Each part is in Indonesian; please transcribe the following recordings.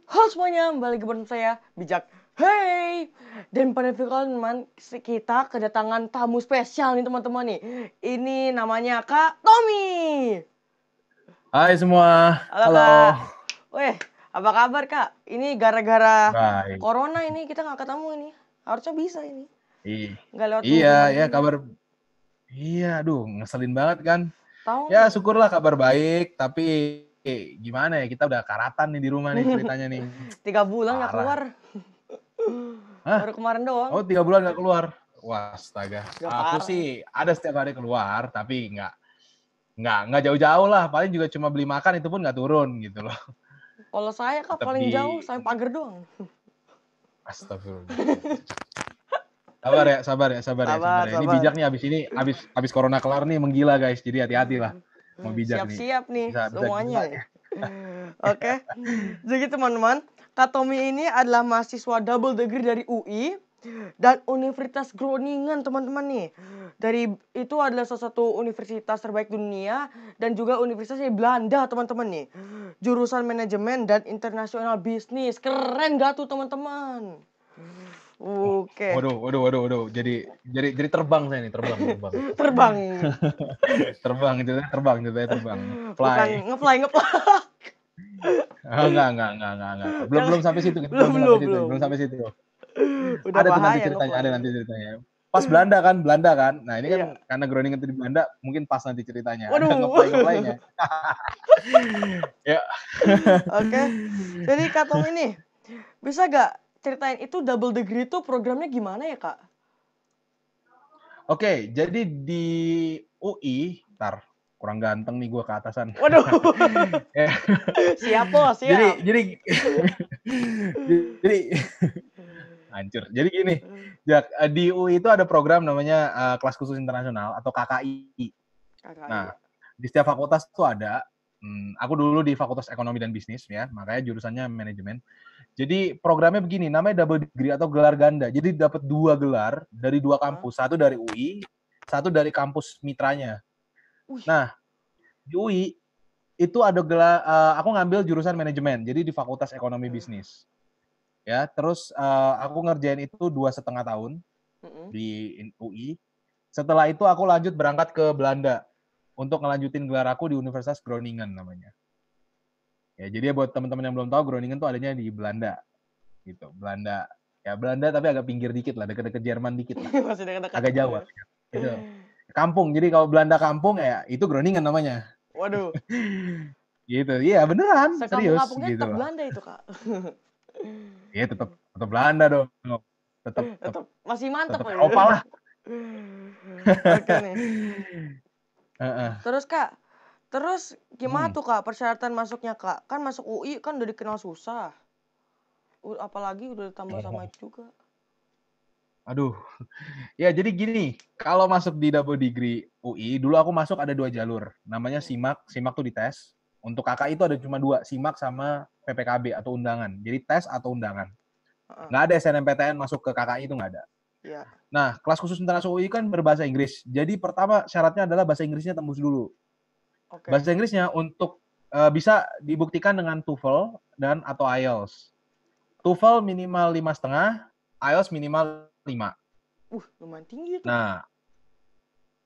Halo semuanya, balik bersama saya Bijak. Hey, dan pada video kali ini kita kedatangan tamu spesial nih teman-teman nih. Ini namanya Kak Tommy. Hai semua, Halo halo. Kak. Weh, apa kabar Kak? Ini gara-gara Baik. corona ini kita nggak ketemu ini. Harusnya bisa ini. I- Nggak lewat iya, Zoom-an ya gini. kabar. Iya, aduh, ngeselin banget kan. Tahu Ya nih. syukurlah kabar baik, tapi gimana ya, kita udah karatan nih di rumah nih ceritanya nih. 3 bulan nggak Parah. keluar. Hah? Baru kemarin doang. Oh, 3 bulan nggak keluar? Wah, astaga. Gak Aku parah. sih ada setiap hari keluar, tapi nggak jauh-jauh lah. Paling juga cuma beli makan, itu pun nggak turun gitu loh. Kalau saya Kak Tetap paling di... jauh sampai pagar doang. Astagfirullah. Sabar ya. Sabar, Ini sabar. bijak nih abis corona kelar nih menggila guys. Jadi hati-hati lah. Mau bijak nih. Siap-siap nih Bisa semuanya gila nih. ya. Oke. Jadi teman-teman, Kak Tommy ini adalah mahasiswa double degree dari UI dan Universitas Groningen teman-teman nih. Dari itu adalah salah satu universitas terbaik dunia dan juga universitas di Belanda teman-teman nih. Jurusan manajemen dan internasional bisnis. Keren gak tuh teman-teman? Oke. Waduh. Jadi terbang saya nih, terbang. Terbang. terbang. Bukan Fly. ngefly. Oh, enggak. Belum Jangan. sampai situ. Belum. Belum sampai situ. Udah Ada bahaya nanti ngefly. ceritanya. Pas Belanda kan. Nah, ini kan Iya. karena Groningen itu di Belanda, mungkin pas nanti ceritanya. Ada Waduh. ngefly-nya. Ya. Oke. Jadi Kak Tom ini bisa gak ceritain itu double degree itu programnya gimana ya Kak? Oke, jadi di UI, ntar kurang ganteng nih gue ke atasan. Waduh. Ya, Siap bos, jadi siap. jadi hancur. Jadi gini, Jak, di UI itu ada program namanya kelas khusus internasional atau KKI. KKI. Nah, di setiap fakultas tuh ada. Aku dulu di Fakultas Ekonomi dan Bisnis ya, makanya jurusannya manajemen. Jadi programnya begini, namanya double degree atau gelar ganda. Jadi dapat 2 gelar dari 2 Hah? kampus, satu dari UI, satu dari kampus mitranya. Wih. Nah, di UI itu ada gelar, aku ngambil jurusan manajemen, jadi di Fakultas Ekonomi Bisnis. Ya, terus aku ngerjain itu 2,5 tahun di UI. Setelah itu aku lanjut berangkat ke Belanda untuk ngelanjutin gelar aku di Universitas Groningen namanya. Ya, jadi buat teman-teman yang belum tahu, Groningen tuh adanya di Belanda. Gitu. Belanda tapi agak pinggir dikit lah, dekat-dekat Jerman dikit lah. Masih dekat-dekat. Agak jauh. Itu. Kampung. Jadi kalau Belanda kampung ya itu Groningen namanya. Waduh. Gitu. Iya, beneran, serius Sekampung-kampungnya gitu tetap loh. Belanda itu Kak. Iya, tetap Belanda dong. Tetap Tetap masih mantap ya. Eropa lah. Oke nih. Terus Kak, gimana tuh Kak persyaratan masuknya Kak? Kan masuk UI kan udah dikenal susah. Apalagi udah ditambah sama itu juga. Aduh. Ya, jadi gini, kalau masuk di double degree UI, dulu aku masuk ada 2 jalur. Namanya SIMAK. SIMAK tuh dites. Untuk KKI itu ada cuma 2, SIMAK sama PPKB atau undangan. Jadi tes atau undangan. Nggak ada SNMPTN masuk ke KKI, itu nggak ada. Iya. Nah, kelas khusus internasional UI kan berbahasa Inggris. Jadi pertama syaratnya adalah bahasa Inggrisnya tembus dulu. Oke. Bahasa Inggrisnya untuk bisa dibuktikan dengan TOEFL dan atau IELTS. TOEFL minimal 5,5, IELTS minimal 5. Lumayan tinggi tuh. Nah,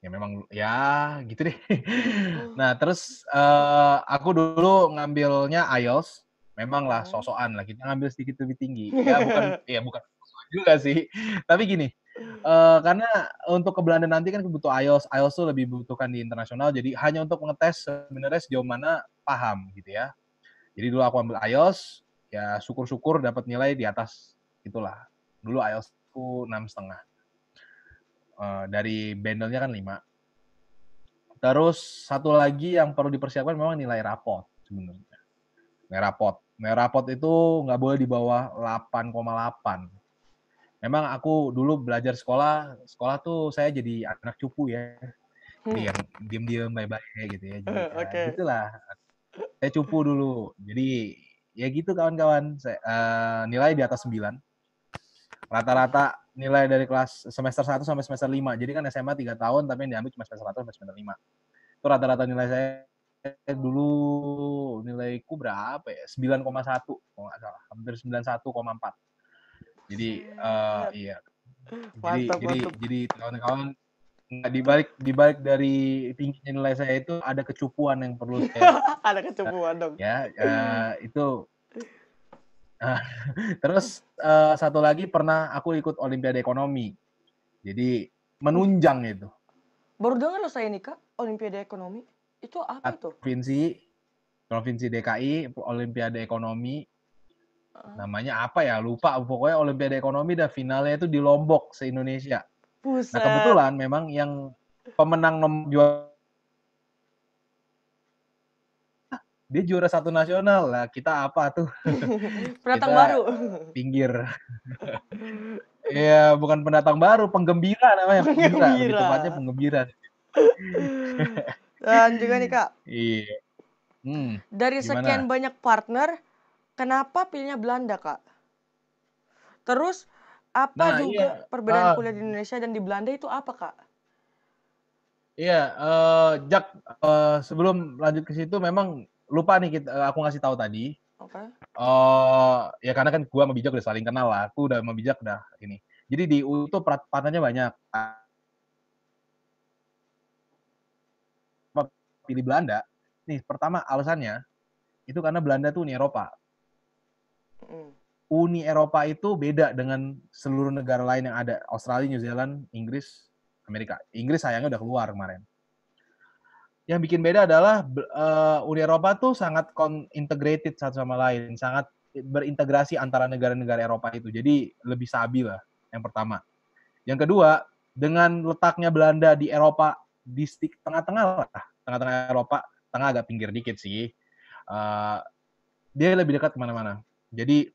ya memang ya gitu deh. Nah, terus aku dulu ngambilnya IELTS. Memang lah sosokan lah, kita ngambil sedikit lebih tinggi. Bukan juga sih. Tapi gini, karena untuk ke Belanda nanti kan butuh IELTS. IELTS tuh lebih dibutuhkan di internasional. Jadi hanya untuk ngetes sebenarnya sejauh mana paham gitu ya. Jadi dulu aku ambil IELTS, ya syukur-syukur dapat nilai di atas itulah. Dulu IELTS ku 6,5. Dari Bendelnya kan 5. Terus satu lagi yang perlu dipersiapkan memang nilai rapot sebenarnya. Nilai rapot itu nggak boleh di bawah 8,8. Memang aku dulu belajar sekolah tuh saya jadi anak cupu ya. Jadi yang diem-diem baik-baik gitu ya. Jadi ya Oke. gitulah. Saya cupu dulu. Jadi ya gitu kawan-kawan. Nilai di atas 9. Rata-rata nilai dari kelas semester 1 sampai semester 5. Jadi kan SMA 3 tahun tapi yang diambil cuma semester 1 sampai semester 5. Itu rata-rata nilai saya dulu nilaiku berapa ya? 9,1 kalau nggak salah, hampir 91,4. Jadi Buset. iya. Mantap, Jadi mantap. jadi kawan-kawan nggak dibalik dari tingginya nilai saya itu ada kecupuan yang perlu saya Ada kecupuan dong. ya itu terus satu lagi pernah aku ikut Olimpiade Ekonomi. Jadi menunjang itu. Baru dengar loh saya ini, Kak, Olimpiade Ekonomi. Itu apa itu? Provinsi DKI Olimpiade Ekonomi. Heeh. Namanya apa ya? Lupa. Pokoknya Olimpiade Ekonomi dan finalnya itu di Lombok, se-Indonesia. Nah, Buset. kebetulan memang yang pemenang dia juara 1 nasional. Lah, kita apa tuh? Pendatang Kita baru. pinggir. Iya, bukan pendatang baru, penggembira namanya, penggembira, lebih tepatnya Gembira. penggembira. Dan juga nih, Kak, Iya. dari sekian Gimana? banyak partner, kenapa pilihnya Belanda, Kak? Terus apa Nah, juga iya, perbedaan kuliah di Indonesia dan di Belanda itu apa, Kak? iya, Jak, sebelum lanjut ke situ memang lupa nih aku ngasih tahu tadi, Oke. ya karena kan gua sama Bijak udah saling kenal lah, aku udah sama Bijak udah ini. Jadi di UI itu partnernya banyak. Kenapa pilih Belanda? Nih, pertama alasannya itu karena Belanda tuh Uni Eropa. Mhm. Uni Eropa itu beda dengan seluruh negara lain yang ada, Australia, New Zealand, Inggris, Amerika. Inggris sayangnya udah keluar kemarin. Yang bikin beda adalah Uni Eropa tuh sangat integrated satu sama lain, sangat berintegrasi antara negara-negara Eropa itu. Jadi lebih stabil lah, yang pertama. Yang kedua, dengan letaknya Belanda di Eropa, di tengah-tengah lah, tengah-tengah Eropa, tengah agak pinggir dikit sih. Dia lebih dekat kemana-mana. Jadi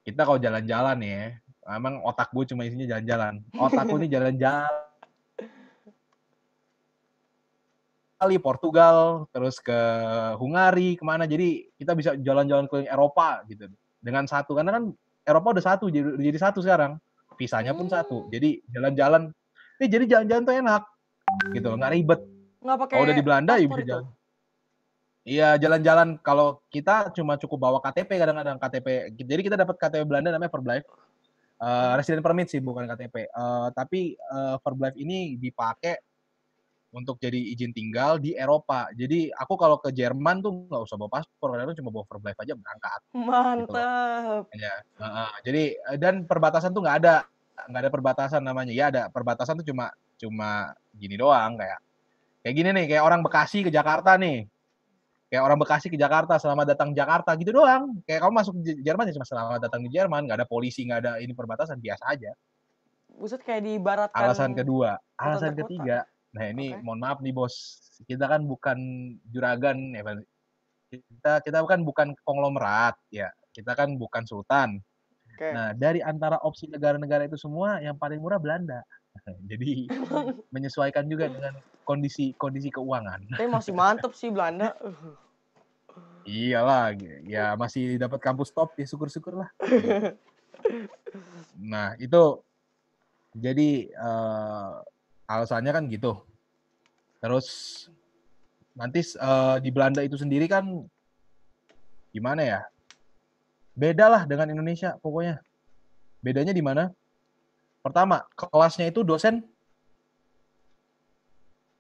kita kalau jalan-jalan ya, emang otak gue cuma isinya jalan-jalan. Otakku ini jalan-jalan kali Portugal, terus ke Hungari, kemana. Jadi kita bisa jalan-jalan ke Eropa gitu. Dengan satu, karena kan Eropa udah satu, jadi satu sekarang. Visanya pun satu. Jadi jalan-jalan, jadi jalan-jalan tuh enak gitu, nggak ribet. Nggak pakai Kalau udah di Belanda ya paspor bisa itu? jalan. Iya, jalan-jalan. Kalau kita cuma cukup bawa KTP kadang-kadang, KTP. Jadi kita dapat KTP Belanda namanya Verblijf. Oke. Resident permit sih, bukan KTP. Tapi Verblijf ini dipakai untuk jadi izin tinggal di Eropa. Jadi aku kalau ke Jerman tuh nggak usah bawa paspor, kadang cuma bawa Verblijf aja berangkat gitu loh. Mantap. Ya, jadi dan perbatasan tuh nggak ada perbatasan namanya. Ya ada perbatasan tuh cuma cuma gini doang, kayak gini nih, kayak orang Bekasi ke Jakarta nih. Kayak orang Bekasi ke Jakarta, selamat datang Jakarta gitu doang. Kayak kamu masuk Jerman ya cuma selamat datang di Jerman, nggak ada polisi, nggak ada ini perbatasan, biasa aja. Buset kayak diibaratkan Alasan kedua. kota Alasan antar kota. ketiga, nah ini Oke. mohon maaf nih bos, kita kan bukan juragan ya, kita kan bukan konglomerat ya, kita kan bukan sultan. Oke. Nah, dari antara opsi negara-negara itu semua yang paling murah Belanda. Jadi menyesuaikan juga dengan kondisi kondisi keuangan. Tapi masih mantep sih Belanda. Iyalah, ya masih dapat kampus top ya syukur-syukur lah. Gitu. Nah itu jadi alasannya kan gitu. Terus nanti di Belanda itu sendiri kan gimana ya? Beda lah dengan Indonesia pokoknya. Bedanya di mana? Pertama, kelasnya itu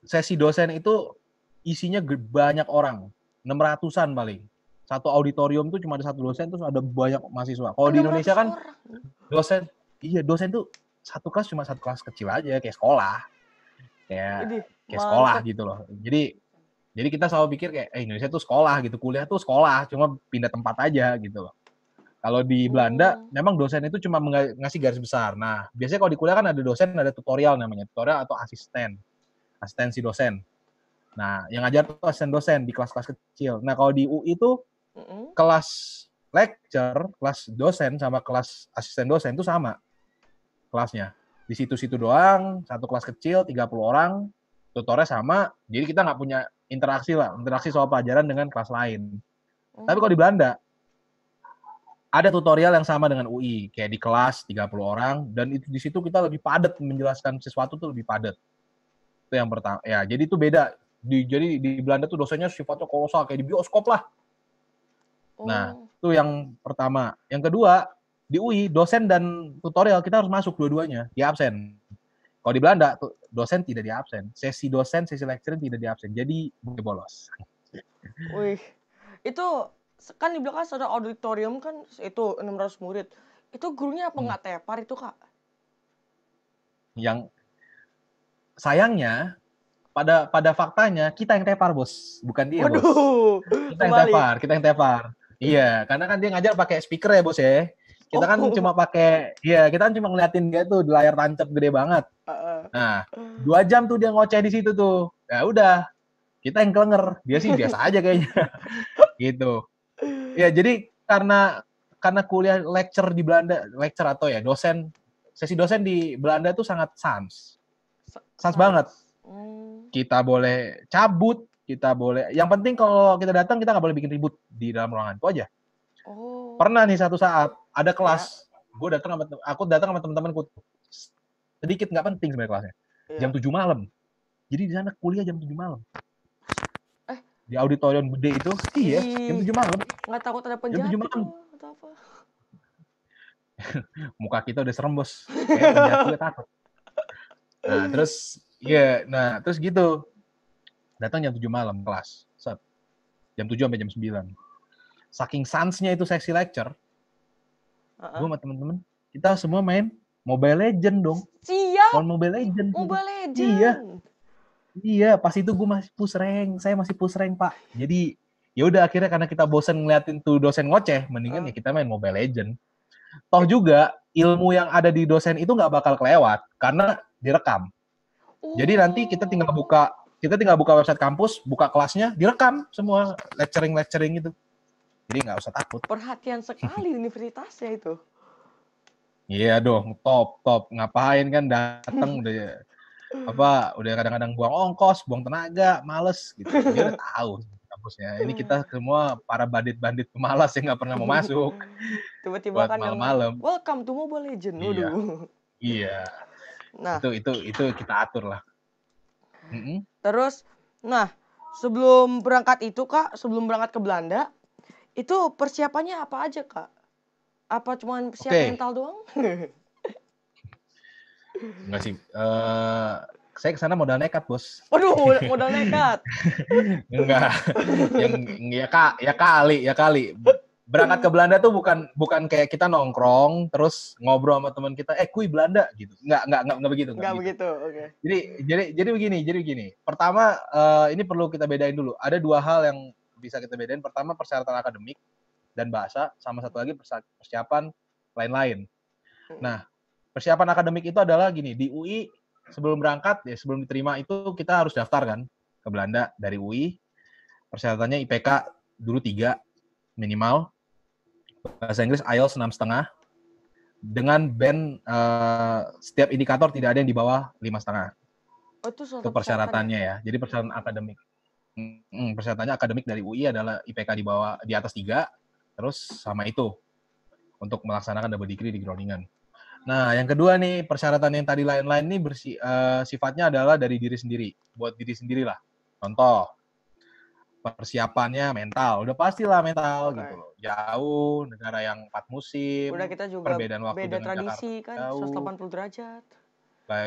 sesi dosen itu isinya banyak orang, 600-an paling. Satu auditorium tuh cuma ada satu dosen, terus ada banyak mahasiswa. Kalau di Indonesia 600 kan orang. dosen tuh satu kelas cuma satu kelas kecil aja, kayak sekolah. Kayak Idih, kayak sekolah mantep. gitu loh. Jadi kita selalu pikir kayak Indonesia tuh sekolah gitu, kuliah tuh sekolah, cuma pindah tempat aja gitu loh. Kalau di Belanda memang dosen itu cuma ngasih garis besar. Nah, biasanya kalau di kuliah kan ada dosen, ada tutorial namanya, tutorial atau asistensi dosen. Nah, yang ngajar tuh asisten dosen di kelas-kelas kecil. Nah, kalau di UI itu kelas lecture, kelas dosen sama kelas asisten dosen itu sama kelasnya. Di situ-situ doang, satu kelas kecil, 30 orang, tutornya sama, jadi kita nggak punya interaksi soal pelajaran dengan kelas lain. Tapi kalau di Belanda, ada tutorial yang sama dengan UI, kayak di kelas 30 orang, dan itu di situ kita lebih padat menjelaskan sesuatu tuh lebih padat. Itu yang pertama. Ya, jadi itu beda Jadi di Belanda tuh dosennya sifatnya kolosal kayak di bioskop lah. Nah, Oh. itu yang pertama. Yang kedua, di UI dosen dan tutorial kita harus masuk dua-duanya, di absen. Kalau di Belanda dosen tidak di absen, sesi dosen, sesi lecturing tidak di absen. Jadi boleh bolos. Wih. Itu kan di belakang ada auditorium kan itu 600 murid. Itu gurunya apa nggak tepar itu, Kak? Yang sayangnya pada faktanya kita yang tepar, Bos, bukan dia, Bos. Waduh, kebalik. Kita yang tepar. Iya, karena kan dia ngajar pakai speaker ya, Bos ya. Kita kan Oh. cuma pakai, iya, kita kan cuma ngeliatin dia tuh di layar tancap gede banget. Nah, 2 jam tuh dia ngoceh di situ tuh. Ya udah, kita yang kelenger. Dia sih biasa aja kayaknya. Gitu. Ya, jadi karena kuliah lecture di Belanda, lecture atau ya dosen, sesi dosen di Belanda tuh sangat sans. Sans banget. Kita boleh cabut, kita boleh. Yang penting kalau kita datang kita nggak boleh bikin ribut di dalam ruangan itu aja. Oh. Pernah nih satu saat ada kelas, aku datang sama teman-temanku. Sedikit nggak penting sebenarnya kelasnya. Jam 7 malam. Jadi di sana kuliah jam 7 malam. Di auditorium gede itu, iya, jam 7 malam. Nggak takut ada Jam 7 penjahat malam. gitu atau apa? Muka kita udah serem, Bos. Kayak penjahat juga takut. Nah, terus gitu. Datang jam 7 malam kelas. Set. Jam 7 sampai jam 9. Saking sansnya itu seksi lecture, gue sama temen-temen, kita semua main Mobile Legend dong. Siap. Mobile Legend. Mobile Legend. Iya, pas itu gue masih push rank. Saya masih push rank, Pak. Jadi, ya udah akhirnya karena kita bosen ngeliatin tuh dosen ngoceh, mendingan ya kita main Mobile Legend. Toh juga, ilmu yang ada di dosen itu nggak bakal kelewat, karena direkam. Jadi nanti kita tinggal buka website kampus, buka kelasnya, direkam semua lecturing itu. Jadi nggak usah takut. Perhatian sekali universitasnya itu. Iya dong, top. Ngapain kan datang udah kadang-kadang buang ongkos, buang tenaga, males gitu. Dia udah tahu kampusnya. Ini kita semua para bandit-bandit pemalas yang nggak pernah mau masuk. Tiba-tiba Buat kan malam-malam. welcome to Mobile Legend. Waduh. Iya. Nah, itu kita atur lah. Terus, nah, sebelum berangkat ke Belanda, itu persiapannya apa aja, Kak? Apa cuma siap mental doang? Enggak sih. Saya kesana modal nekat, Bos. Waduh, modal nekat. Enggak. Ya kali. Berangkat ke Belanda tuh bukan kayak kita nongkrong terus ngobrol sama teman kita, kuy Belanda gitu. Enggak begitu. Enggak begitu, oke. Jadi begini. Pertama, ini perlu kita bedain dulu. Ada 2 hal yang bisa kita bedain. Pertama, persyaratan akademik dan bahasa, sama satu lagi persiapan lain-lain. Nah, persiapan akademik itu adalah gini, di UI sebelum berangkat ya sebelum diterima itu kita harus daftar kan ke Belanda dari UI. Persyaratannya IPK dulu 3 minimal. Bahasa Inggris IELTS 6,5 dengan band setiap indikator tidak ada yang di bawah 5,5. Itu persyaratannya ya. Jadi persyaratan akademik. Persyaratannya akademik dari UI adalah IPK di atas 3, terus sama itu untuk melaksanakan double degree di Groningen. Nah, yang kedua nih, persyaratan yang tadi lain-lain nih sifatnya adalah dari diri sendiri. Buat diri sendirilah. Contoh, persiapannya mental. Udah pastilah mental gitu loh. Jauh, negara yang 4 musim. Udah kita juga perbedaan waktu beda dengan tradisi Jakarta kan, jauh. 180 derajat.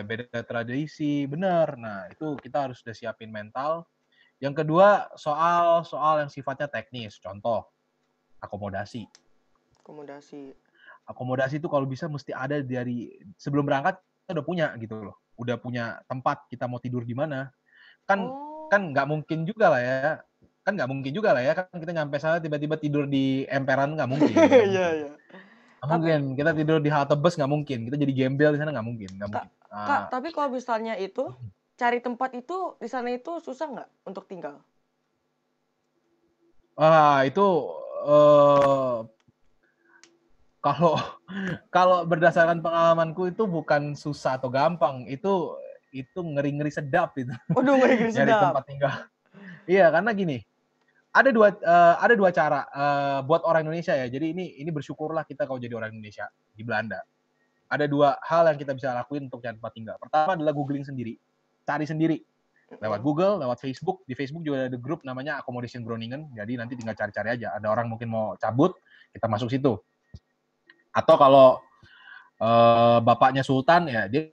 Beda tradisi, bener. Nah, itu kita harus udah siapin mental. Yang kedua, soal yang sifatnya teknis. Contoh, akomodasi. Akomodasi itu kalau bisa mesti ada dari sebelum berangkat kita udah punya gitu loh. Udah punya tempat kita mau tidur di mana. Kan nggak mungkin juga lah ya. Kan kita nyampe sana tiba-tiba tidur di emperan nggak mungkin. Iya. Mungkin kita tidur di halte bus nggak mungkin. Kita jadi gembel di sana nggak mungkin. Kak, tapi kalau misalnya itu cari tempat itu di sana itu susah nggak untuk tinggal? Itu kalau berdasarkan pengalamanku itu bukan susah atau gampang, itu ngeri-ngeri sedap itu. Waduh, ngeri-ngeri Nyari sedap. tempat tinggal. Iya, karena gini, ada dua cara buat orang Indonesia ya. Jadi ini bersyukurlah kita kalau jadi orang Indonesia di Belanda. Ada 2 hal yang kita bisa lakuin untuk cari tempat tinggal. Pertama adalah googling sendiri, cari sendiri. Lewat Google, lewat Facebook. Di Facebook juga ada grup namanya Accommodation Groningen. Jadi nanti tinggal cari-cari aja. Ada orang mungkin mau cabut, kita masuk situ. Atau kalau bapaknya Sultan, ya dia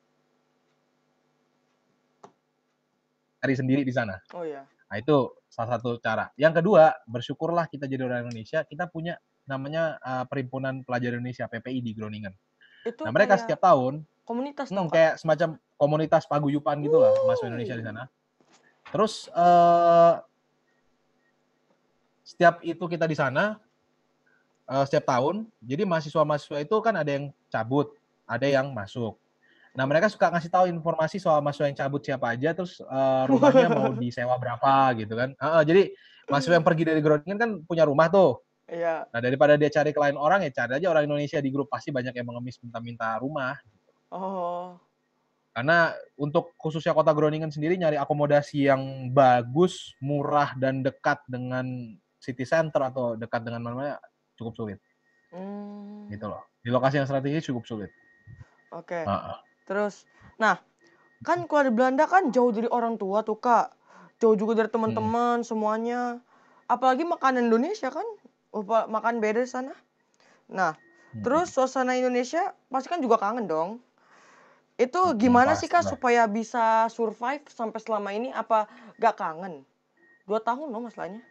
cari sendiri di sana. Oh iya. Nah, itu salah satu cara. Yang kedua, bersyukurlah kita jadi orang Indonesia, kita punya namanya Perhimpunan Pelajar Indonesia, PPI di Groningen. Itu Nah, mereka kayak setiap tahun komunitas dong, Kak? kayak semacam komunitas paguyuban gitulah mahasiswa Indonesia di sana. Terus setiap itu kita di sana setiap tahun. Jadi mahasiswa-mahasiswa itu kan ada yang cabut, ada yang masuk. Nah, mereka suka ngasih tahu informasi soal mahasiswa yang cabut siapa aja, terus rumahnya mau disewa berapa gitu kan. Jadi mahasiswa yang pergi dari Groningen kan punya rumah tuh. Iya. Nah, daripada dia cari ke lain orang, ya cari aja orang Indonesia di grup. Pasti banyak yang mengemis minta-minta rumah. Oh. Karena untuk khususnya kota Groningen sendiri nyari akomodasi yang bagus, murah, dan dekat dengan city center atau dekat dengan mana-mana cukup sulit. Gitu loh. Di lokasi yang strategis cukup sulit. Oke. Terus, nah, kan kalau di Belanda kan jauh dari orang tua tuh, Kak. Jauh juga dari teman-teman semuanya. Apalagi makanan Indonesia kan, makan beda di sana. Nah, terus suasana Indonesia pasti kan juga kangen dong. Itu gimana sih, Kak, supaya bisa survive sampai selama ini? Apa gak kangen? 2 tahun loh masalahnya.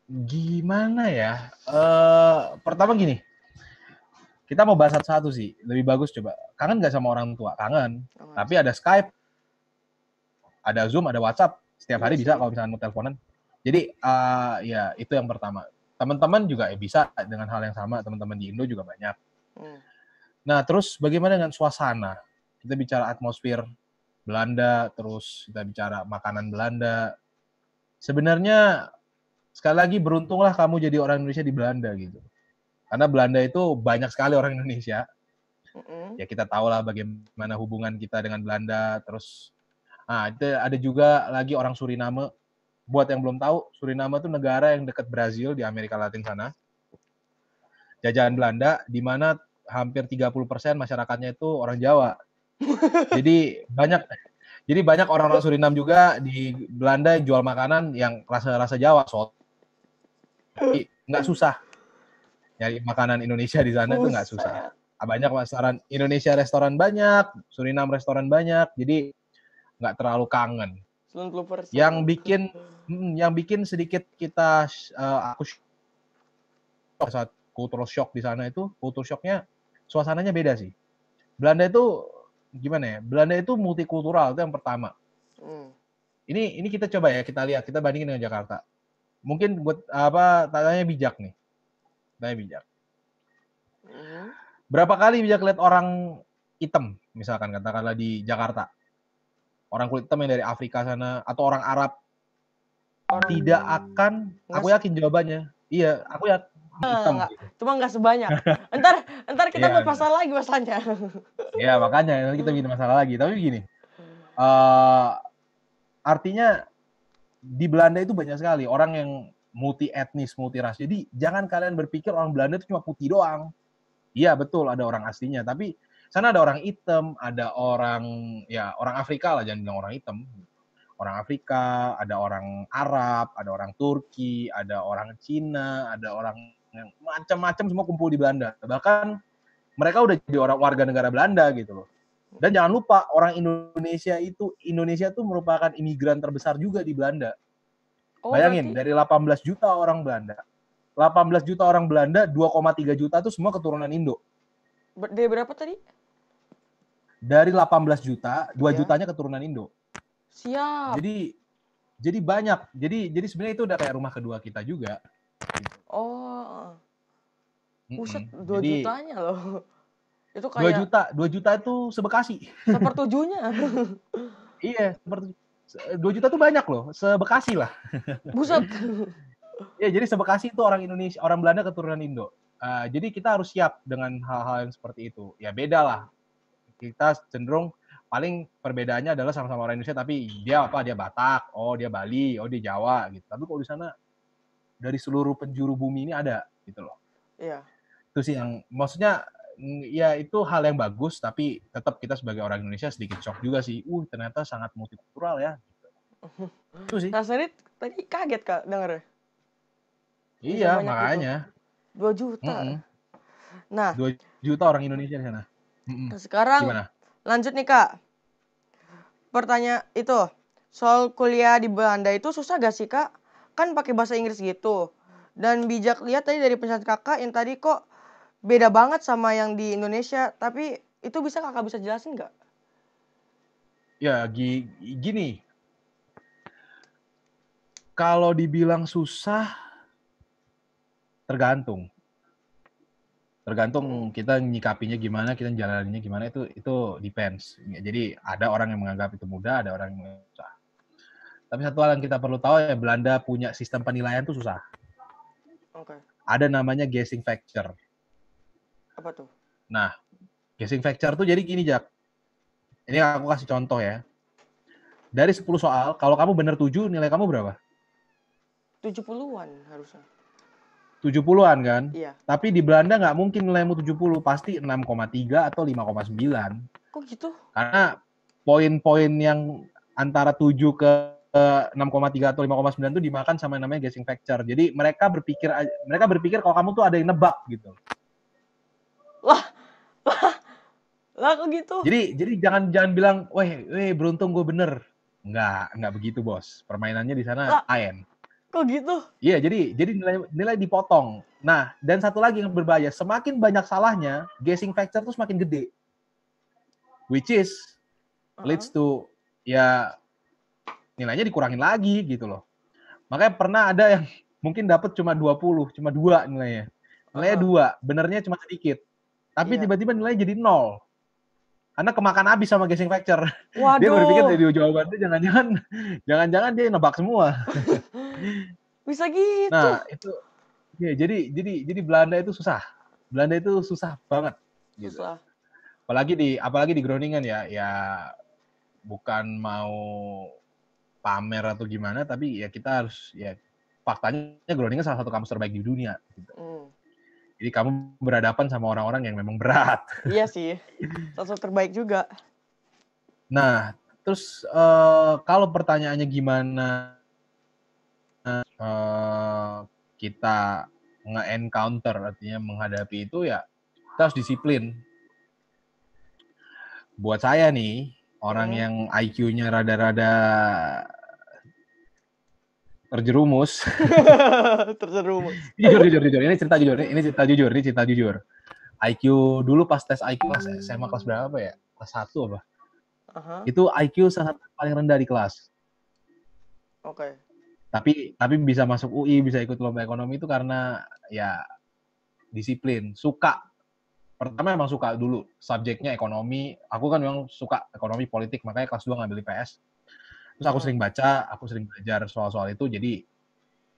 Gimana ya? Pertama gini, kita mau bahas satu-satu sih. Lebih bagus coba. Kangen gak sama orang tua? Kangen. Tapi ada Skype, ada Zoom, ada WhatsApp. Setiap hari bisa kalau misalnya mau teleponan. Jadi ya itu yang pertama. Teman-teman juga bisa dengan hal yang sama. Teman-teman di Indo juga banyak. Nah, terus bagaimana dengan suasana? Kita bicara atmosfer Belanda, terus kita bicara makanan Belanda. Sebenarnya sekali lagi beruntunglah kamu jadi orang Indonesia di Belanda gitu. Karena Belanda itu banyak sekali orang Indonesia. Ya kita tahu lah bagaimana hubungan kita dengan Belanda. Terus itu ada juga lagi orang Suriname. Buat yang belum tahu, Suriname itu negara yang dekat Brazil di Amerika Latin sana. Jajahan Belanda, di mana hampir 30% masyarakatnya itu orang Jawa. Jadi banyak orang-orang Surinam juga di Belanda yang jual makanan yang rasa Jawa. Nggak susah. Nyari makanan Indonesia di sana itu nggak susah. Banyak restoran Indonesia, restoran banyak, Surinam restoran banyak, jadi nggak terlalu kangen. 90%. Yang bikin sedikit kita aku saat cultural shock di sana itu, culture shocknya suasananya beda sih. Belanda itu gimana ya? Belanda itu multikultural, itu yang pertama. Ini kita coba ya, kita lihat, kita bandingin dengan Jakarta. Mungkin buat tanya bijak nih. Tanya bijak. Berapa kali bijak lihat orang hitam, misalkan katakanlah di Jakarta. Orang kulit hitam yang dari Afrika sana, atau orang Arab. Tidak akan, aku yakin jawabannya. Iya, aku yakin hitam. Gitu. Cuma nggak sebanyak. Ntar kita buat masalah lagi masanya. Iya, makanya nanti kita bikin masalah lagi. Tapi gini, artinya di Belanda itu banyak sekali orang yang multi etnis, multi ras. Jadi jangan kalian berpikir orang Belanda itu cuma putih doang. Iya betul, ada orang aslinya. Tapi sana ada orang hitam, ada orang Afrika lah, jangan bilang orang hitam. Orang Afrika, ada orang Arab, ada orang Turki, ada orang Cina, ada orang yang macam-macam semua kumpul di Belanda. Bahkan mereka udah jadi orang warga negara Belanda gitu loh. Dan jangan lupa orang Indonesia tuh merupakan imigran terbesar juga di Belanda. Bayangin, dari 18 juta orang Belanda. 18 juta orang Belanda, 2,3 juta tuh semua keturunan Indo. Dari berapa tadi? Dari 18 juta, 2 jutanya keturunan Indo. Siap. Jadi banyak. Jadi sebenarnya itu udah kayak rumah kedua kita juga. Gitu. Oh. Buset, 2 jutanya loh. Itu kayak 2 juta itu sebekasi. Sepertujuhnya. Iya, 2 juta tuh banyak loh, sebekasi lah. Buset. Ya, jadi sebekasi itu orang Indonesia, orang Belanda keturunan Indo. Jadi kita harus siap dengan hal-hal yang seperti itu. Ya beda lah. Kita cenderung paling perbedaannya adalah sama-sama orang Indonesia, tapi dia Batak, dia Bali, dia Jawa gitu. Tapi kalau di sana dari seluruh penjuru bumi ini ada gitu loh. Iya. Itu sih yang maksudnya ya itu hal yang bagus, tapi tetap kita sebagai orang Indonesia sedikit shock juga sih. Ternyata sangat multikultural ya. Itu sih. Nah, sendiri tadi kaget Kak dengernya. Bisa Iya, banyak gitu. makanya. 2 juta. Nah, 2 juta orang Indonesia di sana. sekarang Gimana? lanjut nih Kak. Pertanyaan itu, soal kuliah di Belanda itu susah gak sih Kak? Kan pakai bahasa Inggris gitu. Dan bijak lihat tadi dari penjelasan Kakak yang tadi kok beda banget sama yang di Indonesia. Tapi itu bisa Kakak bisa jelasin nggak? Ya, gini. Kalau dibilang susah, tergantung kita nyikapinya gimana, kita jalaninnya gimana, itu depends. Jadi ada orang yang menganggap itu mudah, ada orang yang menganggap susah. Tapi satu hal yang kita perlu tahu ya, Belanda punya sistem penilaian tuh susah. Oke. Ada namanya guessing factor. Apa tuh? Nah, guessing factor tuh jadi gini, Jak. Ini aku kasih contoh ya. Dari 10 soal, kalau kamu bener 7, nilai kamu berapa? 70-an harusnya. 70-an kan? Iya. Tapi di Belanda nggak mungkin nilaimu 70, pasti 6,3 atau 5,9. Kok gitu? Karena poin-poin yang antara 7 ke 6,3 atau 5,9 itu dimakan sama yang namanya guessing factor. Jadi mereka berpikir kalau kamu tuh ada yang nebak gitu. Lah kok gitu? Jadi jangan bilang, weh beruntung gue bener. Nggak begitu, Bos. Permainannya di sana lain. Kok gitu? Iya, jadi nilai dipotong. Nah, dan satu lagi yang berbahaya, semakin banyak salahnya, guessing factor tuh semakin gede. Which is leads to ya nilainya dikurangin lagi gitu loh. Makanya pernah ada yang mungkin dapat cuma 20, cuma 2 nilainya. Nilainya 2, benernya cuma sedikit. Tapi tiba-tiba nilainya jadi 0. Karena kemakan habis sama guessing factor. Waduh. Dia berpikir dari jawaban itu jangan-jangan dia nebak semua. Bisa gitu. Nah, itu ya, jadi Belanda itu susah. Belanda itu susah banget gitu. Susah. Apalagi di Groningen ya bukan mau pamer atau gimana, tapi ya kita harus ya faktanya Groningen salah satu kampus terbaik di dunia gitu. Jadi kamu berhadapan sama orang-orang yang memang berat. Iya sih. Salah satu terbaik juga. Nah, terus kalau pertanyaannya gimana kita nge-encounter, artinya menghadapi itu ya kita harus disiplin. Buat saya nih, orang yang IQ-nya rada-rada terjerumus. Terjerumus. Jujur. Ini cerita jujur. IQ dulu pas tes IQ kelas SMA kelas berapa ya? Kelas 1 apa? Itu IQ salah satu paling rendah di kelas. Oke. Tapi bisa masuk UI, bisa ikut lomba ekonomi itu karena ya disiplin, suka. Pertama emang suka dulu subjeknya ekonomi. Aku kan memang suka ekonomi politik, makanya kelas 2 ngambil IPS. Terus aku sering baca, aku sering belajar soal-soal itu, jadi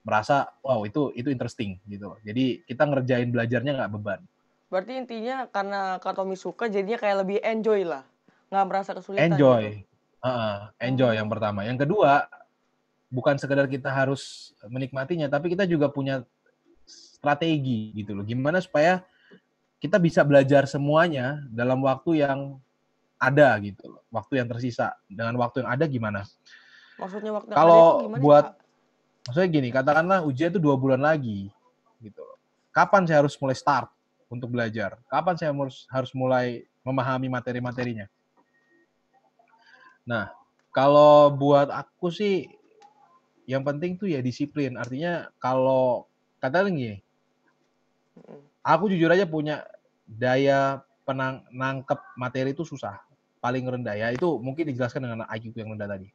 merasa wow itu interesting gitu. Jadi kita ngerjain belajarnya nggak beban. Berarti intinya karena Kak Tommy suka jadinya kayak lebih enjoy lah. Nggak merasa kesulitan Enjoy. gitu. Enjoy yang pertama. Yang kedua, bukan sekedar kita harus menikmatinya, tapi kita juga punya strategi gitu loh. Gimana supaya kita bisa belajar semuanya dalam waktu yang ada gitu loh. Waktu yang tersisa. Dengan waktu yang ada gimana? Maksudnya waktu yang ada itu gimana sih, Kak? Maksudnya gini, katakanlah ujian itu 2 bulan lagi gitu loh. Kapan saya harus mulai start untuk belajar? Kapan saya harus mulai memahami materi-materinya? Nah, kalau buat aku sih yang penting tuh ya disiplin. Artinya kalau katakan gini, aku jujur aja punya daya nangkep materi itu susah. Paling rendah ya, itu mungkin dijelaskan dengan IQ yang rendah tadi.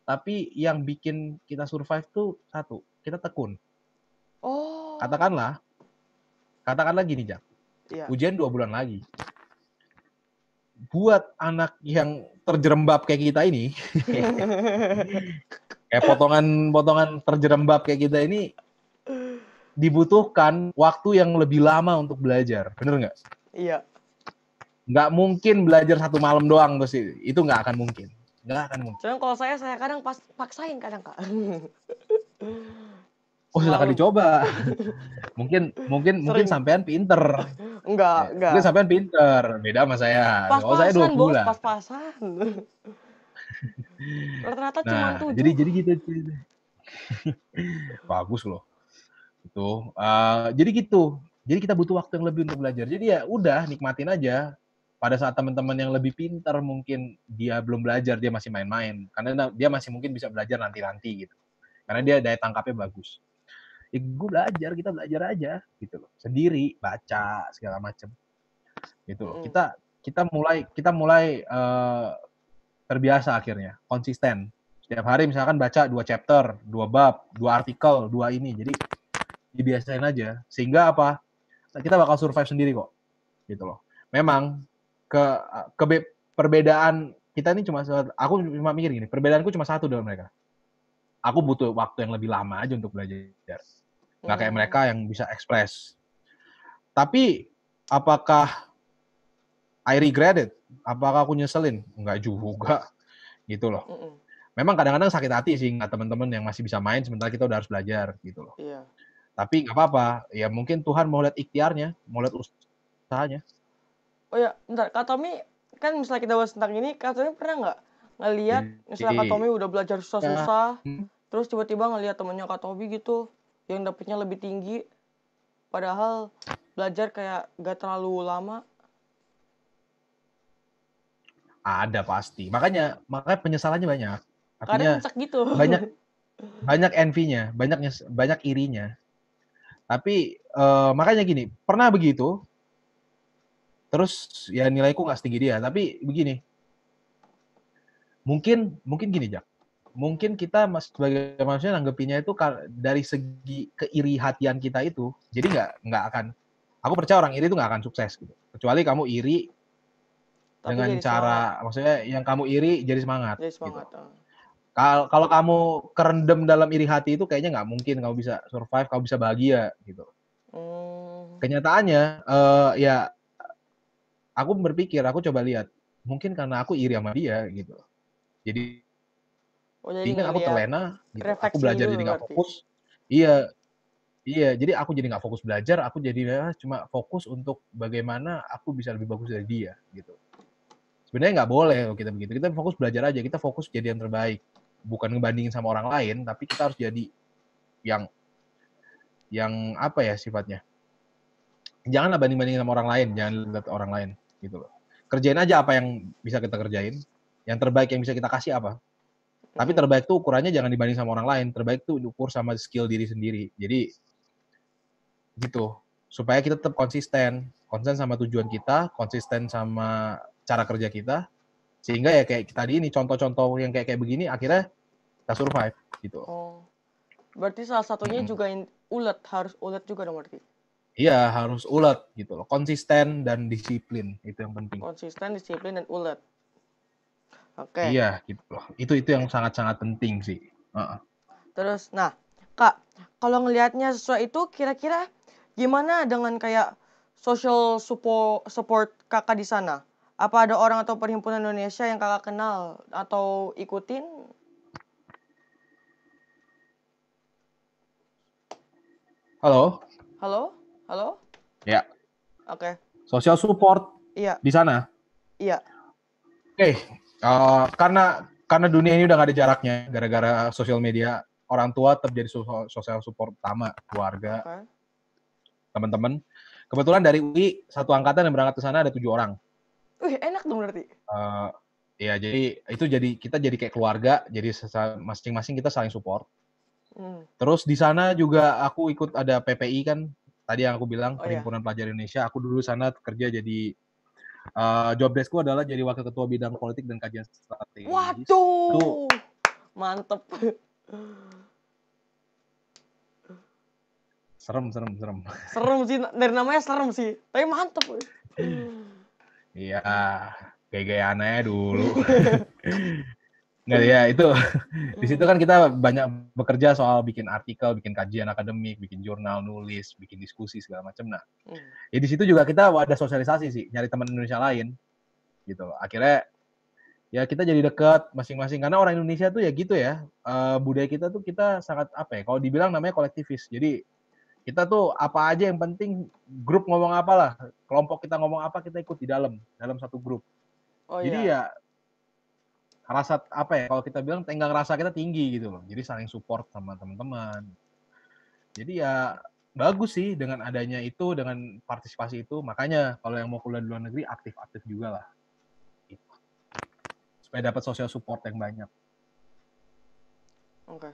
Tapi yang bikin kita survive tuh satu, kita tekun. Katakanlah gini, Jak. Ujian 2 bulan lagi. Buat anak yang terjerembab kayak kita ini, kayak potongan terjerembab kayak kita ini, dibutuhkan waktu yang lebih lama untuk belajar. Bener nggak? Iya. Nggak mungkin belajar 1 malam doang terus itu nggak akan mungkin. Soalnya kalau saya kadang paksain kadang, Kak. Oh, silakan dicoba. Mungkin sampean pinter. Enggak, Mungkin enggak. sampean pinter, beda sama saya. Oh, saya Pas-pasan, 20 Bos, lah. pas-pasan. Rata-rata cuma Nah, 7. jadi gitu. Bagus loh. Itu. Jadi gitu. Jadi kita butuh waktu yang lebih untuk belajar. Jadi ya udah nikmatin aja. Pada saat teman-teman yang lebih pintar mungkin dia belum belajar, dia masih main-main. Karena dia masih mungkin bisa belajar nanti-nanti gitu. Karena dia daya tangkapnya bagus. Ya gue belajar, kita belajar aja gitu loh. Sendiri, baca segala macam. Gitu loh. Kita mulai terbiasa akhirnya, konsisten. Setiap hari misalkan baca 2 chapter, 2 bab, 2 artikel, 2 ini. Jadi dibiasain aja. Sehingga apa? Kita bakal survive sendiri kok. Gitu loh. Memang perbedaan kita ini aku cuma mikir gini, perbedaanku cuma satu dengan mereka. Aku butuh waktu yang lebih lama aja untuk belajar. Nggak kayak mereka yang bisa express. Tapi apakah I regret it? Apakah aku nyeselin? Enggak juga. Gitu loh. Memang kadang-kadang sakit hati sih nggak teman-teman yang masih bisa main sementara kita udah harus belajar gitu loh. Iya. Tapi nggak apa-apa. Ya mungkin Tuhan mau lihat ikhtiarnya, mau lihat usahanya. Oh ya, bentar. Kak Tommy, kan misalnya kita bahas tentang ini, Kak Tommy pernah nggak ngelihat misalnya Kak Tommy udah belajar susah-susah, terus tiba-tiba ngelihat temennya Kak Tommy gitu, yang dapetnya lebih tinggi, padahal belajar kayak gak terlalu lama? Ada pasti. Makanya penyesalannya banyak. Kadang Artinya nyesek gitu. banyak envy-nya, banyak irinya. Tapi makanya gini, pernah begitu, terus ya nilaiku nggak setinggi dia. Tapi begini, mungkin gini Jak, mungkin kita sebagai manusia nanggepinnya itu dari segi keiri hatian kita itu, jadi nggak akan. Aku percaya orang iri itu nggak akan sukses gitu. Kecuali kamu iri Tapi dengan jadi semangat. cara, maksudnya yang kamu iri jadi semangat Jadi gitu. semangat. Kalau kamu kerendam dalam iri hati itu kayaknya nggak mungkin kamu bisa survive, kamu bisa bahagia gitu. Kenyataannya ya aku berpikir, aku coba lihat, mungkin karena aku iri sama dia gitu. Jadi jadi aku ngelihat terlena gitu. Aku refleksi belajar jadi dulu nggak berarti. fokus. Iya, iya. Jadi aku jadi nggak fokus belajar. Aku jadi cuma fokus untuk bagaimana aku bisa lebih bagus dari dia gitu. Sebenarnya nggak boleh kalau kita begitu. Kita fokus belajar aja. Kita fokus jadi yang terbaik. Bukan ngebandingin sama orang lain, tapi kita harus jadi yang apa ya sifatnya. Janganlah banding-bandingin sama orang lain. Jangan lihat orang lain gitu loh. Kerjain aja apa yang bisa kita kerjain. Yang terbaik yang bisa kita kasih apa. Tapi terbaik tuh ukurannya jangan dibanding sama orang lain. Terbaik tuh diukur sama skill diri sendiri. Jadi gitu. Supaya kita tetap konsisten sama tujuan kita, konsisten sama cara kerja kita. Sehingga ya kayak tadi ini contoh-contoh yang kayak begini akhirnya kita survive gitu. Oh. Berarti salah satunya juga ulet, harus ulet juga dong berarti. Iya, harus ulet gitu loh. Konsisten dan disiplin itu yang penting. Konsisten, disiplin dan ulet. Oke. Iya, gitu loh. Itu yang sangat-sangat penting sih. Terus, nah, Kak, kalau ngelihatnya sesuai itu, kira-kira gimana dengan kayak social support Kakak di sana? Apa ada orang atau perhimpunan Indonesia yang Kakak kenal atau ikutin? Halo? Halo? Halo? Ya. Oke. Social support Iya. di sana. Iya. Oke. Karena dunia ini udah gak ada jaraknya gara-gara sosial media, orang tua tetap jadi social support utama, keluarga, teman-teman. Kebetulan dari UI satu angkatan yang berangkat ke sana ada 7 orang. Wih, enak dong berarti. Ya jadi kita jadi kayak keluarga, jadi masing-masing kita saling support. Terus di sana juga aku ikut ada PPI kan, tadi yang aku bilang Perhimpunan Pelajar Indonesia. Aku dulu sana kerja jadi job desk-ku adalah jadi wakil ketua bidang politik dan kajian strategis. Waduh, mantep. Serem. Serem sih, dari namanya serem sih, tapi mantep. Iya, gaya-gaya aneh dulu. Nggak ya itu di situ kan kita banyak bekerja soal bikin artikel, bikin kajian akademik, bikin jurnal, nulis, bikin diskusi segala macam. Nah, ya di situ juga kita ada sosialisasi sih, nyari teman Indonesia lain, gitu. Akhirnya ya kita jadi dekat masing-masing karena orang Indonesia tuh ya gitu ya, budaya kita tuh kita sangat apa ya? Kalau dibilang namanya kolektivis. Jadi Kita tuh apa aja yang penting grup ngomong apa lah, kelompok kita ngomong apa kita ikut di dalam satu grup. Oh Jadi iya. ya rasa apa ya kalau kita bilang tenggang rasa kita tinggi gitu loh. Jadi saling support sama teman-teman. Jadi ya bagus sih dengan adanya itu, dengan partisipasi itu. Makanya kalau yang mau kuliah di luar negeri aktif-aktif juga lah. Gitu. Supaya dapat social support yang banyak. Oke.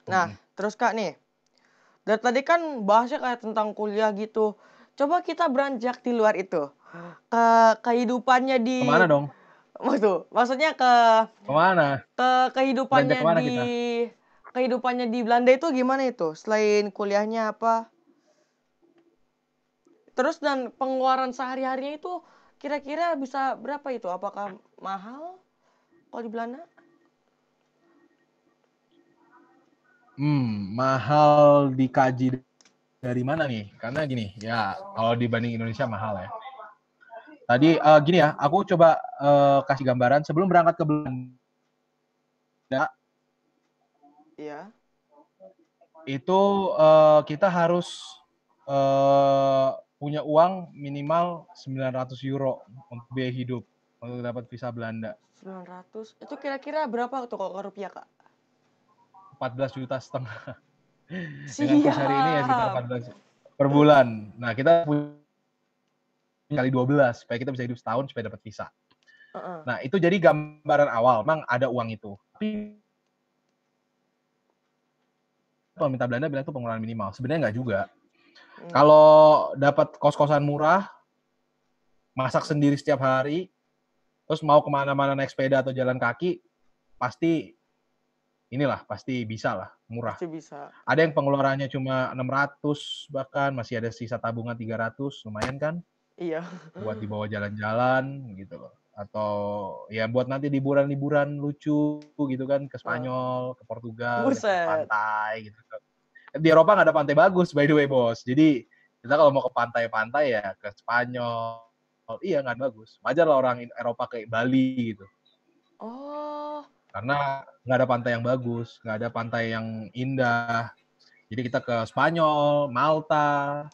Nah, terus Kak nih. Dan tadi kan bahasnya kayak tentang kuliah gitu. Coba kita beranjak di luar itu. Ke kehidupannya di Kemana dong? maksudnya Kemana? ke Beranjak kehidupannya kemana di kita? Belanda itu gimana itu? Selain kuliahnya apa? Terus dan pengeluaran sehari-harinya itu kira-kira bisa berapa itu? Apakah mahal kalau di Belanda? Mahal dikaji dari mana nih? Karena gini, ya kalau dibanding Indonesia mahal ya. Tadi gini ya, aku coba kasih gambaran sebelum berangkat ke Belanda Iya. itu kita harus punya uang minimal 900 euro untuk biaya hidup untuk dapat visa Belanda. 900. Itu kira-kira berapa tuh kalau ke rupiah, Kak? 14,5 juta dengan kurs hari ini ya sekitar Siap. 14 per bulan. Nah, kita punya kali 12 supaya kita bisa hidup setahun supaya dapat visa. Heeh. Nah, itu jadi gambaran awal. Memang ada uang itu. Tapi pemerintah Belanda bilang itu pengeluaran minimal. Sebenarnya nggak juga. Kalau dapat kos-kosan murah, masak sendiri setiap hari, terus mau kemana-mana naik sepeda atau jalan kaki, pasti bisa lah, murah. Pasti bisa. Ada yang pengeluarannya cuma 600 bahkan masih ada sisa tabungan 300, lumayan kan? Iya. Buat dibawa jalan-jalan gitu loh. Atau ya buat nanti liburan-liburan lucu gitu kan ke Heeh. Spanyol, ke Portugal, dekat Buset. pantai gitu. Di Eropa nggak ada pantai bagus by the way bos. Jadi kita kalau mau ke pantai-pantai ya ke Spanyol. Iya nggak bagus. Wajar lah orang Eropa kayak Bali gitu. Oh. Karena nggak ada pantai yang bagus, nggak ada pantai yang indah. Jadi kita ke Spanyol, Malta,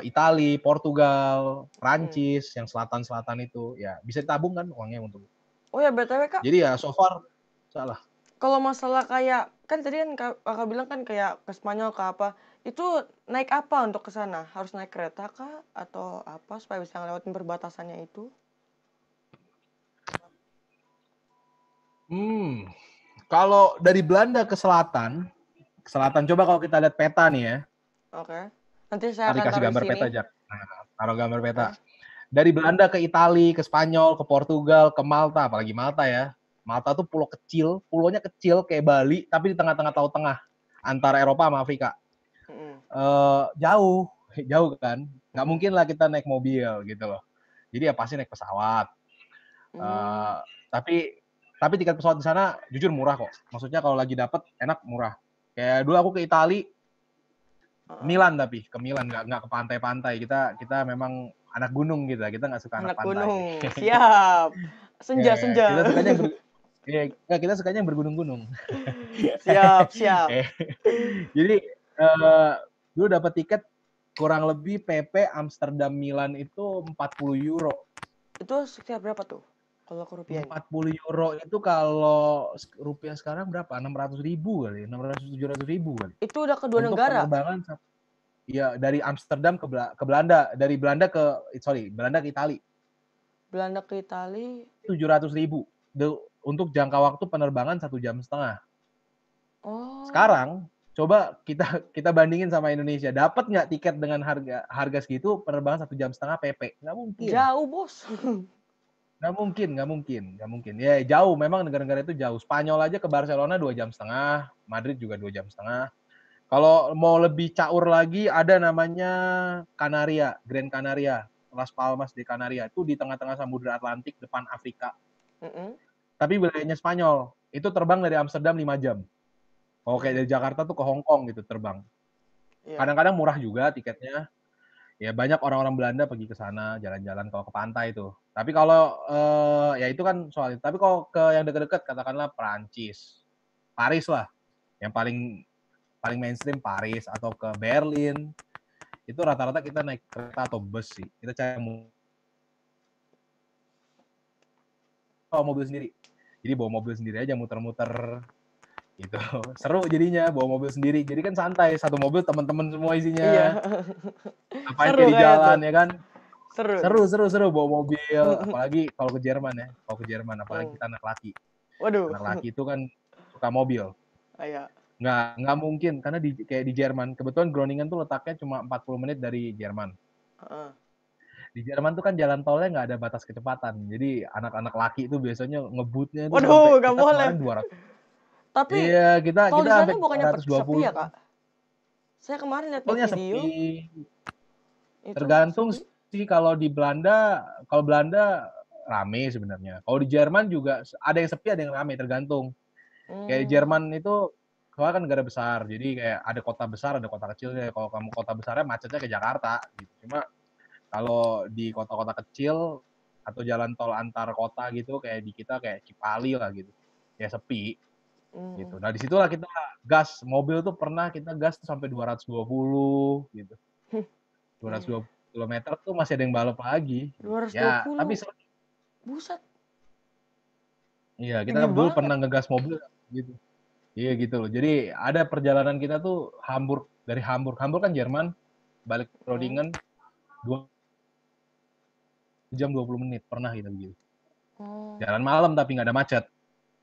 Itali, Portugal, Prancis, yang selatan-selatan itu ya bisa ditabung kan uangnya untuk. Oh ya BTW Kak, Jadi ya so far salah. kalau masalah kayak kan tadi kan Kakak bilang kan kayak ke Spanyol ke apa, itu naik apa untuk ke sana? Harus naik kereta kah atau apa supaya bisa ngelewatin perbatasannya itu? Kalau dari Belanda ke selatan coba kalau kita lihat peta nih ya. Oke. Nanti saya Tadi akan kasih taruh di gambar sini. peta aja. Nah, taruh gambar peta. Oke. Dari Belanda ke Itali, ke Spanyol, ke Portugal, ke Malta, apalagi Malta ya. Malta tuh pulau kecil, pulaunya kecil kayak Bali, tapi di tengah-tengah Laut Tengah, antara Eropa sama Afrika. Jauh, jauh kan. Nggak mungkin lah kita naik mobil gitu loh. Jadi ya pasti naik pesawat. Uh, tapi tiket pesawat di sana jujur murah kok. Maksudnya kalau lagi dapet enak murah. Kayak dulu aku ke Itali, Milan tapi ke Milan nggak ke pantai-pantai. Kita memang anak gunung gitu. Kita nggak suka anak Anak pantai. gunung, siap. Senja, Ya, senja. kita sukanya kita sukanya yang bergunung-gunung. Siap, siap. Jadi dulu dapat tiket kurang lebih PP Amsterdam Milan itu 40 euro. Itu sekitar berapa tuh kalau ke rupiahnya? 40 euro itu kalau rupiah sekarang berapa? 600.000 kali, 600-700.000 kali. Itu udah kedua Untuk negara. penerbangan ya dari Amsterdam ke Belanda, dari Belanda ke Itali. Belanda ke Itali 700.000 untuk jangka waktu penerbangan 1,5 jam. Oh, Sekarang coba kita bandingin sama Indonesia. Dapat nggak tiket dengan harga segitu penerbangan 1,5 jam PP? Nggak mungkin. jauh bos. Nggak mungkin. Ya jauh, memang negara-negara itu jauh. Spanyol aja ke Barcelona 2,5 jam, Madrid juga 2,5 jam. Kalau mau lebih caur lagi ada namanya Canaria, Grand Canaria, Las Palmas de Canaria. Itu di tengah-tengah Samudra Atlantik depan Afrika. Tapi wilayahnya Spanyol. Itu terbang dari Amsterdam 5 jam. Oh, kayak dari Jakarta tuh ke Hong Kong gitu terbang. Kadang-kadang murah juga tiketnya. Ya banyak orang-orang Belanda pergi ke sana jalan-jalan kalau ke pantai itu. Tapi kalau ya itu kan soal itu. Tapi kalau ke yang dekat-dekat katakanlah Prancis, Paris lah, yang paling paling mainstream Paris atau ke Berlin. Itu rata-rata kita naik kereta atau bus sih. Kita cari bawa mobil sendiri. Jadi bawa mobil sendiri aja muter-muter gitu. Seru jadinya bawa mobil sendiri. Jadi kan santai, satu mobil teman-teman semua isinya. Iya. Ngapain Seru kayak di kayak jalan tuh. ya kan? Seru. Seru bawa mobil, apalagi kalau ke Jerman ya. Kalau ke Jerman apalagi kita anak laki. Waduh. Anak laki itu kan suka mobil. Iya. Nggak mungkin karena kayak di Jerman, kebetulan Groningen tuh letaknya cuma 40 menit dari Jerman. Di Jerman tuh kan jalan tolnya nggak ada batas kecepatan. Jadi anak-anak laki itu biasanya ngebutnya itu sampai Waduh, gak kita boleh. kemarin 200. Tapi Iya, kita kalau di sana sampai bukannya sepi 220. ya, Kak? Saya kemarin lihat di Tolnya video. sepi. Itu Tergantung sepi. sih kalau Belanda rame sebenarnya. Kalau di Jerman juga ada yang sepi, ada yang rame, tergantung. Kayak di Jerman itu soalnya kan negara besar, jadi kayak ada kota besar, ada kota kecilnya. Kalau kamu kota besarnya macetnya ke Jakarta gitu. Cuma kalau di kota-kota kecil atau jalan tol antar kota gitu kayak di kita kayak Cipali lah gitu. Ya sepi gitu. Nah, disitulah kita gas mobil tuh pernah kita gas tuh sampai 220 gitu. 220 kilometer tuh masih ada yang balap lagi. 220. Ya, tapi Buset. iya, kita Tinggi dulu banget. pernah ngegas mobil gitu. Iya gitu loh. Jadi ada perjalanan kita tuh dari Hamburg kan Jerman, balik Groningen 2 jam 20 menit pernah kita begitu. Jalan malam tapi nggak ada macet.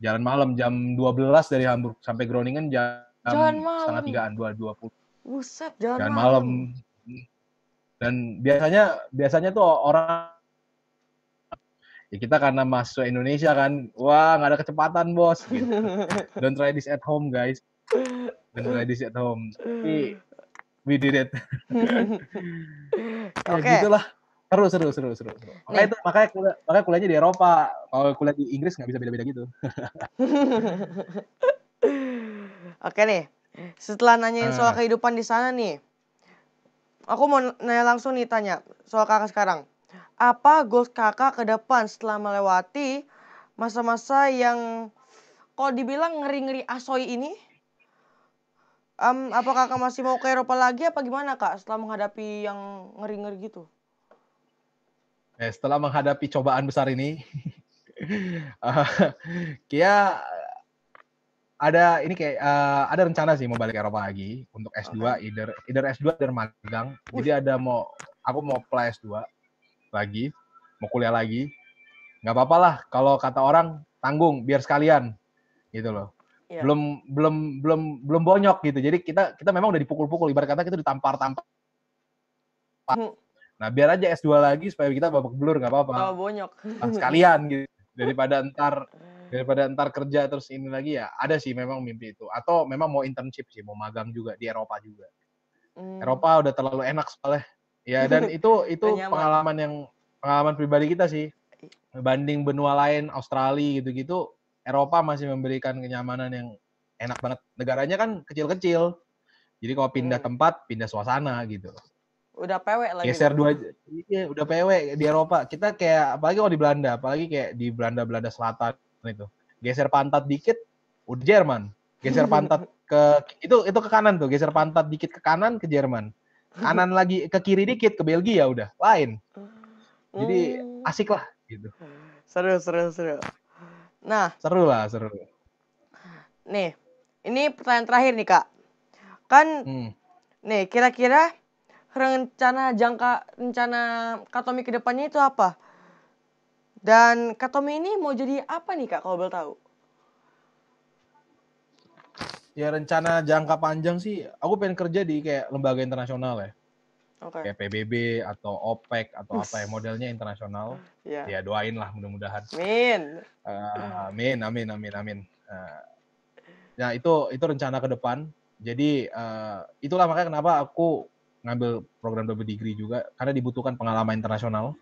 Jalan malam jam 12 dari Hamburg sampai Groningen jam setengah 3-an, 2:20. Buset, jalan Jalan malam. Dan biasanya tuh orang ya kita karena masuk Indonesia kan, wah nggak ada kecepatan bos gitu. Don't try this at home guys. Don't try this at home. Tapi we did it. Ya gitulah. Seru. Makanya kuliahnya di Eropa. Kalau kuliah di Inggris nggak bisa beda-beda gitu. Oke nih, setelah nanyain soal kehidupan di sana nih, aku mau nanya langsung nih, tanya soal kakak sekarang. Apa goals kakak ke depan setelah melewati masa-masa yang kalau dibilang ngeri-ngeri asoy ini? Apa kakak masih mau ke Eropa lagi apa gimana kak setelah menghadapi yang ngeri-ngeri gitu? Setelah menghadapi cobaan besar ini, Kia ada rencana sih mau balik Eropa lagi untuk S2, either S2 dan magang. Jadi aku mau apply S2 lagi, mau kuliah lagi. Nggak apa-apa lah kalau kata orang tanggung biar sekalian gitu loh. Iya. Belum bonyok gitu. Jadi kita memang udah dipukul-pukul, ibarat kata kita ditampar-tampar. Nah, biar aja S2 lagi supaya kita babak belur, nggak apa-apa. Bonyok. Sekalian gitu. Daripada ntar kerja terus ini lagi, ya ada sih memang mimpi itu. Atau memang mau internship sih, mau magang juga di Eropa juga. Eropa udah terlalu enak soalnya. Ya, dan itu pengalaman pribadi kita sih. Banding benua lain, Australia gitu-gitu, Eropa masih memberikan kenyamanan yang enak banget. Negaranya kan kecil-kecil. Jadi kalau pindah tempat, pindah suasana gitu. Udah PW lagi. Geser iya, udah PW di Eropa. Kita kayak apalagi kalau di Belanda, apalagi kayak di Belanda Selatan itu. Geser pantat dikit udah Jerman. Geser pantat itu ke kanan tuh, geser pantat dikit ke kanan ke Jerman. Kanan lagi ke kiri dikit ke Belgia udah, lain. Jadi asik lah gitu. Seru. Nah, seru. Nih, ini pertanyaan terakhir nih kak. Kan, nih kira-kira rencana Kak Tommy ke depannya itu apa? Dan Kak Tommy ini mau jadi apa nih kak kalau boleh tahu? Ya rencana jangka panjang sih, aku pengen kerja di kayak lembaga internasional ya. Kayak PBB atau OPEC atau apa ya, modelnya internasional. Ya doain lah mudah-mudahan. Amin. Ya itu rencana ke depan. Jadi itulah makanya kenapa aku ngambil program double degree juga, karena dibutuhkan pengalaman internasional.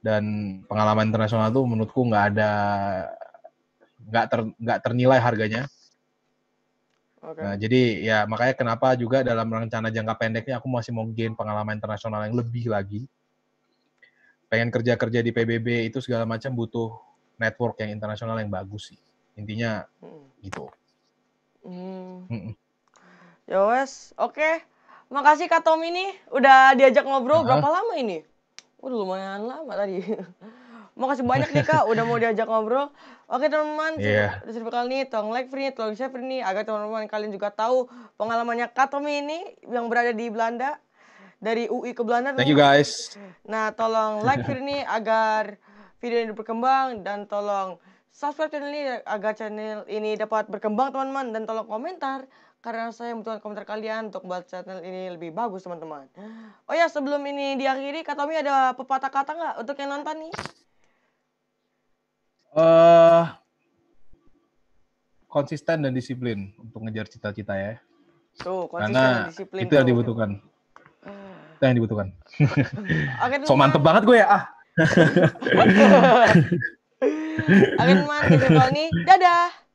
Dan pengalaman internasional tuh menurutku nggak ternilai harganya. Nah, jadi ya makanya kenapa juga dalam rencana jangka pendeknya aku masih mau gain pengalaman internasional yang lebih lagi. Pengen kerja di PBB itu segala macam butuh network yang internasional yang bagus sih. Intinya gitu. Ya wes, oke. Makasih Kak Tommy nih udah diajak ngobrol. Heeh. Berapa lama ini? Udah lumayan lama tadi. Makasih banyak nih Kak udah mau diajak ngobrol. Oke teman-teman, Iya. di kali ini tolong like free, tolong share free nih agar teman-teman kalian juga tahu pengalamannya Kak Tommy ini yang berada di Belanda. Dari UI ke Belanda Thank you teman-teman. guys. Nah, tolong like video ini agar video ini berkembang dan tolong subscribe channel ini agar channel ini dapat berkembang teman-teman dan tolong komentar karena saya membutuhkan komentar kalian untuk membuat channel ini lebih bagus teman-teman. Oh ya, sebelum ini diakhiri, Kak Tommy ada pepatah kata nggak untuk yang nonton nih? Konsisten dan disiplin untuk ngejar cita-cita ya. Tuh, konsisten dan Karena disiplin itu yang tuh. dibutuhkan. Itu yang dibutuhkan. Oke, So mantep banget gue ya. Oke teman, gitu kali ini. Dadah.